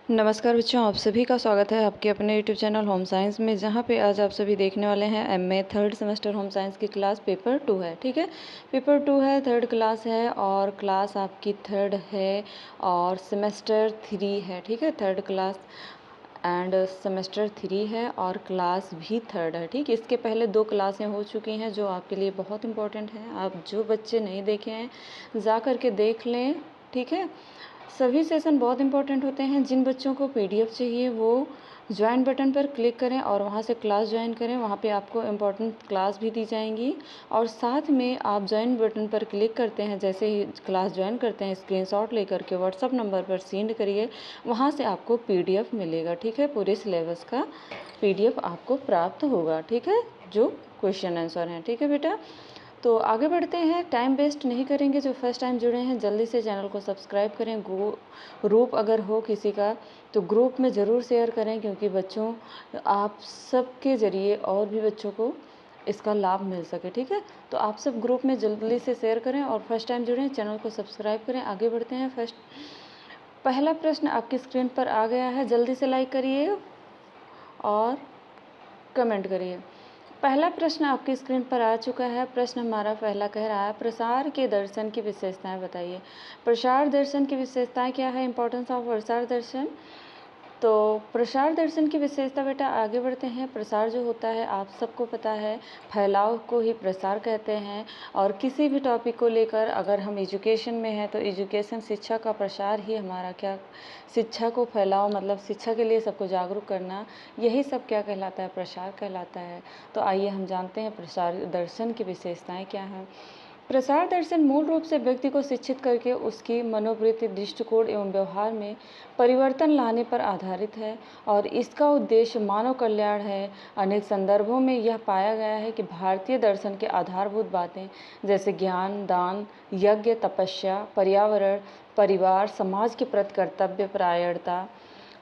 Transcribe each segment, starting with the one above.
नमस्कार बच्चों, आप सभी का स्वागत है आपके अपने यूट्यूब चैनल होम साइंस में, जहाँ पे आज आप सभी देखने वाले हैं MA third semester home science की क्लास पेपर 2 है। ठीक है, पेपर 2 है, थर्ड क्लास है और क्लास आपकी थर्ड है और सेमेस्टर 3 है। ठीक है, थर्ड क्लास एंड सेमेस्टर 3 है और क्लास भी थर्ड है। ठीक, इसके पहले 2 क्लासें हो चुकी हैं जो आपके लिए बहुत इंपॉर्टेंट हैं। आप जो बच्चे नहीं देखे हैं जा कर के देख लें। ठीक है, सभी सेशन बहुत इंपॉर्टेंट होते हैं। जिन बच्चों को पीडीएफ चाहिए वो ज्वाइन बटन पर क्लिक करें और वहाँ से क्लास ज्वाइन करें। वहाँ पे आपको इम्पॉर्टेंट क्लास भी दी जाएंगी और साथ में आप ज्वाइन बटन पर क्लिक करते हैं, जैसे ही क्लास ज्वाइन करते हैं स्क्रीनशॉट लेकर के व्हाट्सअप नंबर पर सेंड करिए, वहाँ से आपको पीडीएफ मिलेगा। ठीक है, पूरे सिलेबस का पीडीएफ आपको प्राप्त होगा। ठीक है, जो क्वेश्चन आंसर हैं। ठीक है बेटा, तो आगे बढ़ते हैं, टाइम वेस्ट नहीं करेंगे। जो फर्स्ट टाइम जुड़े हैं जल्दी से चैनल को सब्सक्राइब करें। ग्रुप अगर हो किसी का तो ग्रुप में ज़रूर शेयर करें, क्योंकि बच्चों आप सबके ज़रिए और भी बच्चों को इसका लाभ मिल सके। ठीक है, तो आप सब ग्रुप में जल्दी से शेयर करें और फर्स्ट टाइम जुड़ें चैनल को सब्सक्राइब करें। आगे बढ़ते हैं। पहला प्रश्न आपकी स्क्रीन पर आ गया है, जल्दी से लाइक करिए और कमेंट करिए। पहला प्रश्न आपकी स्क्रीन पर आ चुका है। प्रश्न हमारा पहला कह रहा है, प्रसार के दर्शन की विशेषताएं बताइए। प्रसार दर्शन की विशेषताएं क्या है, इंपॉर्टेंस ऑफ प्रसार दर्शन। तो प्रसार दर्शन की विशेषता बेटा, आगे बढ़ते हैं। प्रसार जो होता है आप सबको पता है, फैलाव को ही प्रसार कहते हैं। और किसी भी टॉपिक को लेकर अगर हम एजुकेशन में हैं तो एजुकेशन शिक्षा का प्रसार ही हमारा क्या, शिक्षा को फैलाव मतलब शिक्षा के लिए सबको जागरूक करना, यही सब क्या कहलाता है, प्रसार कहलाता है। तो आइए हम जानते हैं प्रसार दर्शन की विशेषताएं क्या हैं। प्रसार दर्शन मूल रूप से व्यक्ति को शिक्षित करके उसकी मनोवृत्ति, दृष्टिकोण एवं व्यवहार में परिवर्तन लाने पर आधारित है और इसका उद्देश्य मानव कल्याण है। अनेक संदर्भों में यह पाया गया है कि भारतीय दर्शन के आधारभूत बातें जैसे ज्ञान, दान, यज्ञ, तपस्या, पर्यावरण, परिवार, समाज के प्रति कर्तव्य परायणता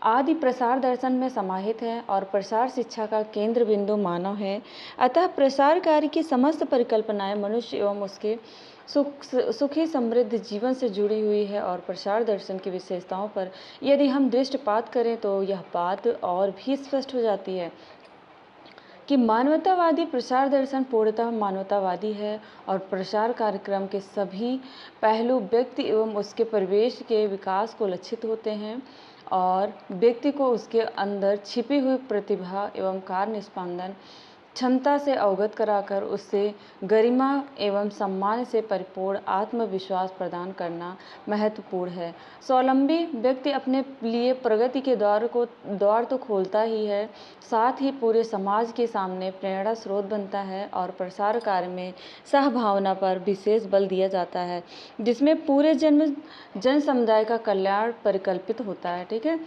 आदि प्रसार दर्शन में समाहित है और प्रसार शिक्षा का केंद्र बिंदु मानव है। अतः प्रसार कार्य की समस्त परिकल्पनाएं मनुष्य एवं उसके सुखी समृद्ध जीवन से जुड़ी हुई है। और प्रसार दर्शन की विशेषताओं पर यदि हम दृष्टिपात करें तो यह बात और भी स्पष्ट हो जाती है कि मानवतावादी प्रसार दर्शन पूर्णतः मानवतावादी है और प्रसार कार्यक्रम के सभी पहलू व्यक्ति एवं उसके परिवेश के विकास को लक्षित होते हैं और व्यक्ति को उसके अंदर छिपी हुई प्रतिभा एवं कार्य निष्पादन क्षमता से अवगत कराकर उससे गरिमा एवं सम्मान से परिपूर्ण आत्मविश्वास प्रदान करना महत्वपूर्ण है। स्वावलंबी व्यक्ति अपने लिए प्रगति के द्वार तो खोलता ही है, साथ ही पूरे समाज के सामने प्रेरणा स्रोत बनता है। और प्रसार कार्य में सहभावना पर विशेष बल दिया जाता है, जिसमें पूरे जन समुदाय का कल्याण परिकल्पित होता है। ठीक है,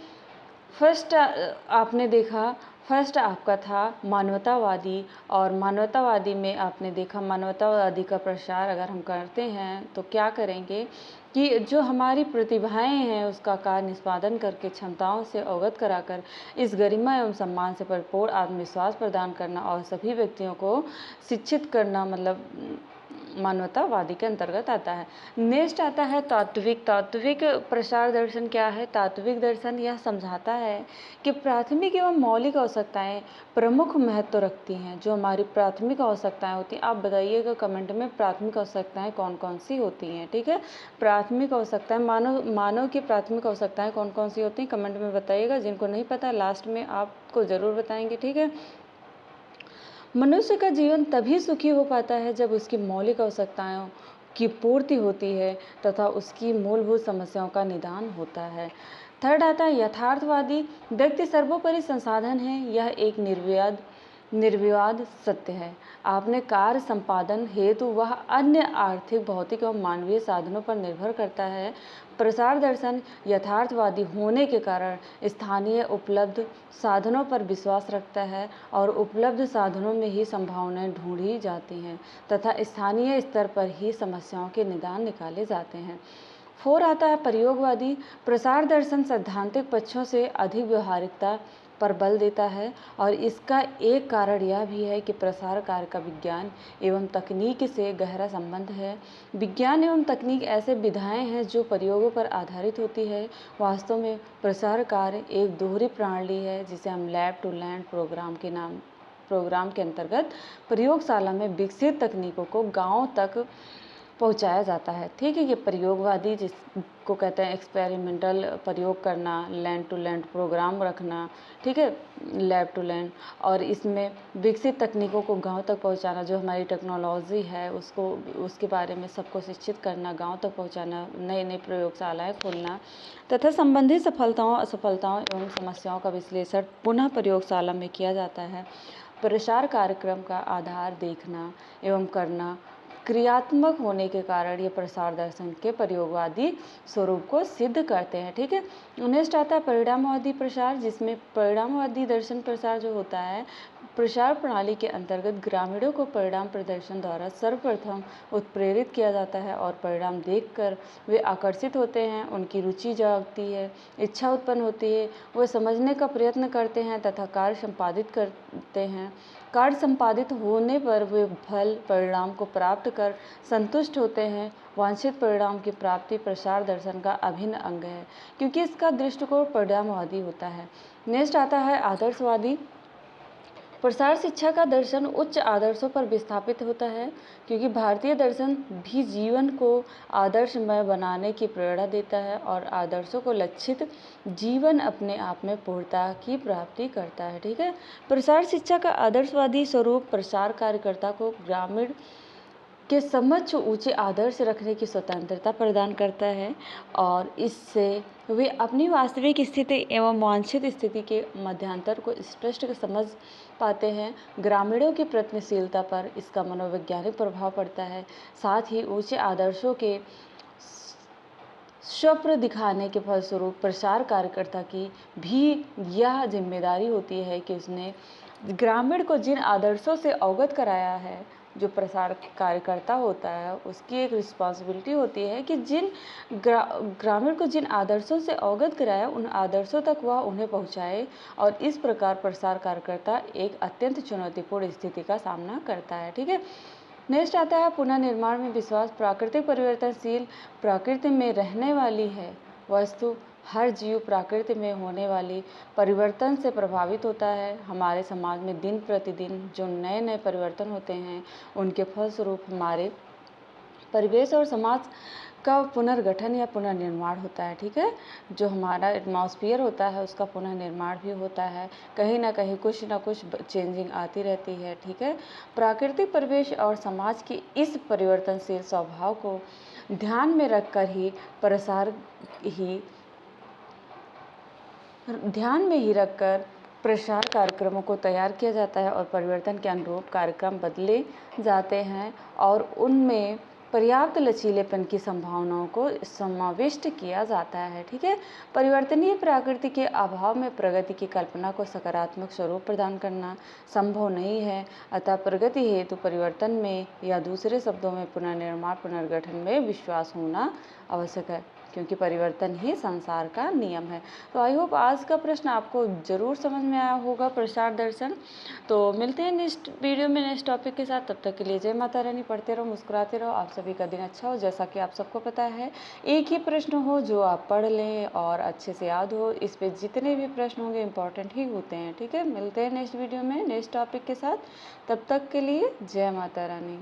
फर्स्ट आपने देखा, फर्स्ट आपका था मानवतावादी और मानवतावादी में आपने देखा मानवतावादी का प्रसार अगर हम करते हैं तो क्या करेंगे कि जो हमारी प्रतिभाएं हैं उसका कार्य निष्पादन करके क्षमताओं से अवगत कराकर इस गरिमा एवं सम्मान से भरपूर आत्मविश्वास प्रदान करना और सभी व्यक्तियों को शिक्षित करना, मतलब मानवतावादी के अंतर्गत आता है। नेक्स्ट आता है तात्विक। तात्विक प्रसार दर्शन क्या है। तात्विक दर्शन यह समझाता है कि प्राथमिक एवं मौलिक आवश्यकताएं प्रमुख महत्व रखती हैं। जो हमारी प्राथमिक आवश्यकताएं होती हैं, आप बताइएगा कमेंट में प्राथमिक आवश्यकताएं कौन कौन सी होती हैं। ठीक है, प्राथमिक आवश्यकताएं, मानव की प्राथमिक आवश्यकताएं कौन कौन सी होती हैं कमेंट में बताइएगा। जिनको नहीं पता लास्ट में आपको ज़रूर बताएंगे। ठीक है, मनुष्य का जीवन तभी सुखी हो पाता है जब उसकी मौलिक आवश्यकताओं की पूर्ति होती है तथा उसकी मूलभूत समस्याओं का निदान होता है। थर्ड आता है यथार्थवादी। व्यक्ति सर्वोपरि संसाधन है, यह एक निर्विवाद सत्य है। आपने कार्य संपादन हेतु वह अन्य आर्थिक, भौतिक एवं मानवीय साधनों पर निर्भर करता है। प्रसार दर्शन यथार्थवादी होने के कारण स्थानीय उपलब्ध साधनों पर विश्वास रखता है और उपलब्ध साधनों में ही संभावनाएं ढूंढी जाती हैं तथा स्थानीय स्तर पर ही समस्याओं के निदान निकाले जाते हैं। 4 आता है प्रयोगवादी। प्रसार दर्शन सैद्धांतिक पक्षों से अधिक व्यवहारिकता पर बल देता है। और इसका एक कारण यह भी है कि प्रसार कार्य का विज्ञान एवं तकनीक से गहरा संबंध है। विज्ञान एवं तकनीक ऐसे विधाएं हैं जो प्रयोगों पर आधारित होती है। वास्तव में प्रसार कार्य एक दोहरी प्रणाली है जिसे हम लैब टू लैंड प्रोग्राम के अंतर्गत प्रयोगशाला में विकसित तकनीकों को गांव तक पहुंचाया जाता है। ठीक है, ये प्रयोगवादी जिसको कहते हैं एक्सपेरिमेंटल प्रयोग करना, लैंड टू लैंड प्रोग्राम रखना, ठीक है, लैब टू लैंड, और इसमें विकसित तकनीकों को गांव तक पहुंचाना, जो हमारी टेक्नोलॉजी है उसको उसके बारे में सबको शिक्षित करना, गांव तक पहुंचाना, नई नई प्रयोगशालाएं खोलना तथा संबंधित सफलताओं असफलताओं एवं समस्याओं का विश्लेषण पुनः प्रयोगशाला में किया जाता है। प्रसार कार्यक्रम का आधार देखना एवं करना क्रियात्मक होने के कारण ये प्रसार दर्शन के प्रयोगवादी स्वरूप को सिद्ध करते हैं। ठीक है, नेक्स्ट आता है परिणामवादी प्रसार, जिसमें परिणामवादी दर्शन प्रसार जो होता है, प्रसार प्रणाली के अंतर्गत ग्रामीणों को परिणाम प्रदर्शन द्वारा सर्वप्रथम उत्प्रेरित किया जाता है और परिणाम देखकर वे आकर्षित होते हैं, उनकी रुचि जागती है, इच्छा उत्पन्न होती है, वे समझने का प्रयत्न करते हैं तथा कार्य संपादित करते हैं। कार्य संपादित होने पर वे फल परिणाम को प्राप्त कर संतुष्ट होते हैं। वांछित परिणाम की प्राप्ति प्रसार दर्शन का अभिन्न अंग है, क्योंकि इसका दृष्टिकोण परिणामवादी होता है। नेक्स्ट आता है आदर्शवादी प्रसार शिक्षा का दर्शन उच्च आदर्शों पर विस्थापित होता है, क्योंकि भारतीय दर्शन भी जीवन को आदर्शमय बनाने की प्रेरणा देता है और आदर्शों को लक्षित जीवन अपने आप में पूर्णता की प्राप्ति करता है। ठीक है, प्रसार शिक्षा का आदर्शवादी स्वरूप प्रसार कार्यकर्ता को ग्रामीण के समक्ष ऊंचे आदर्श रखने की स्वतंत्रता प्रदान करता है और इससे वे अपनी वास्तविक स्थिति एवं वांछित स्थिति के मध्यांतर को स्पष्ट समझ पाते हैं। ग्रामीणों की प्रयत्नशीलता पर इसका मनोवैज्ञानिक प्रभाव पड़ता है। साथ ही ऊंचे आदर्शों के स्वप्न दिखाने के फलस्वरूप प्रसार कार्यकर्ता की भी यह जिम्मेदारी होती है कि उसने ग्रामीण को जिन आदर्शों से अवगत कराया है, जो प्रसार कार्यकर्ता होता है उसकी एक रिस्पॉन्सिबिलिटी होती है कि ग्रामीण को जिन आदर्शों से अवगत कराया उन आदर्शों तक वह उन्हें पहुंचाए, और इस प्रकार प्रसार कार्यकर्ता एक अत्यंत चुनौतीपूर्ण स्थिति का सामना करता है। ठीक है, नेक्स्ट आता है पुनर्निर्माण में विश्वास। प्राकृतिक परिवर्तनशील प्रकृति में रहने वाली है वस्तु हर जीव प्रकृति में होने वाली परिवर्तन से प्रभावित होता है। हमारे समाज में दिन प्रतिदिन जो नए नए परिवर्तन होते हैं उनके फलस्वरूप हमारे परिवेश और समाज का पुनर्गठन या पुनर्निर्माण होता है। ठीक है, जो हमारा एटमॉस्फेयर होता है उसका पुनर्निर्माण भी होता है, कहीं ना कहीं कुछ ना कुछ चेंजिंग आती रहती है। ठीक है, प्राकृतिक परिवेश और समाज की इस परिवर्तनशील स्वभाव को ध्यान में रखकर ही प्रसार कार्यक्रमों को तैयार किया जाता है और परिवर्तन के अनुरूप कार्यक्रम बदले जाते हैं और उनमें पर्याप्त लचीलेपन की संभावनाओं को समाविष्ट किया जाता है। ठीक है, परिवर्तनीय प्रकृति के अभाव में प्रगति की कल्पना को सकारात्मक स्वरूप प्रदान करना संभव नहीं है। अतः प्रगति हेतु परिवर्तन में या दूसरे शब्दों में पुनर्निर्माण पुनर्गठन में विश्वास होना आवश्यक है, क्योंकि परिवर्तन ही संसार का नियम है। तो आई होप आज का प्रश्न आपको ज़रूर समझ में आया होगा, प्रसार दर्शन। तो मिलते हैं नेक्स्ट वीडियो में नेक्स्ट टॉपिक के साथ। तब तक के लिए जय माता रानी। पढ़ते रहो, मुस्कुराते रहो। आप सभी का दिन अच्छा हो। जैसा कि आप सबको पता है, एक ही प्रश्न हो जो आप पढ़ लें और अच्छे से याद हो। इस पर जितने भी प्रश्न होंगे इंपॉर्टेंट ही होते हैं। ठीक है, मिलते हैं नेक्स्ट वीडियो में नेक्स्ट टॉपिक के साथ। तब तक के लिए जय माता रानी।